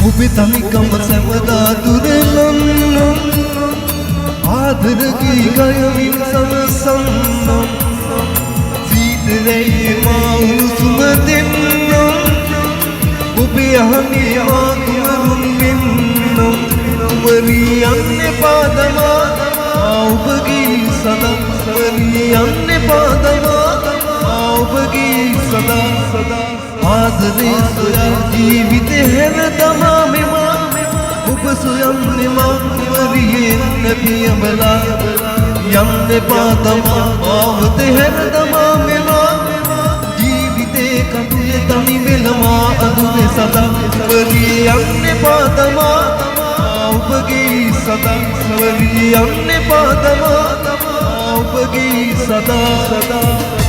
ඔබේ තනිකම සැමදා දුරලන්න ආදර ගී ගයමින් සමසන්න සීතලේ මා උණුසුම දෙන්න ඔබේ අහන්නේ මා කුමරුන් වෙන්න වරියන්නේ පාදමා ඔබගේ සදා වරියන්නේ පාදමා ඔබගේ සදා ආදරේ සොයා ජීවිතේ හැර තමා මෙමා ඔබ සොයන්නේ මා වරියෙන් නැපියබලා යන්නේ පාදමා ආවතේ හැර තමා මෙමා ජීවිතේ කඳේ තනි වෙලමා අදුවේ සදා වරියන්නේ පාදමා ඔබගේ සදා වරියන්නේ පාදමා ඔබගේ සදා